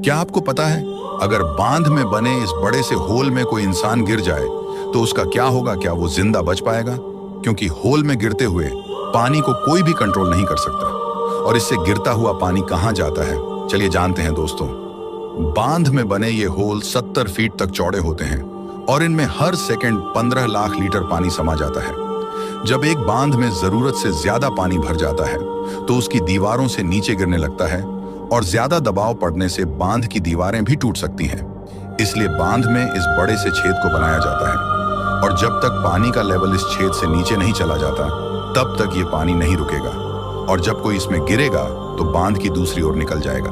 क्या आपको पता है, अगर बांध में बने इस बड़े से होल में कोई इंसान गिर जाए तो उसका क्या होगा? क्या वो जिंदा बच पाएगा? क्योंकि होल में गिरते हुए पानी को कोई भी कंट्रोल नहीं कर सकता। और इससे गिरता हुआ पानी कहां जाता है, चलिए जानते हैं दोस्तों। बांध में बने ये होल 70 फीट तक चौड़े होते हैं और इनमें हर सेकंड 15 लाख लीटर पानी समा जाता है। जब एक बांध में जरूरत से ज्यादा पानी भर जाता है तो उसकी दीवारों से नीचे गिरने लगता है और ज्यादा दबाव पड़ने से बांध की दीवारें भी टूट सकती हैं। इसलिए बांध में इस बड़े से छेद को बनाया जाता है और जब तक पानी का लेवल इस छेद से नीचे नहीं चला जाता तब तक ये पानी नहीं रुकेगा और जब कोई इसमें गिरेगा तो बांध की दूसरी ओर निकल जाएगा।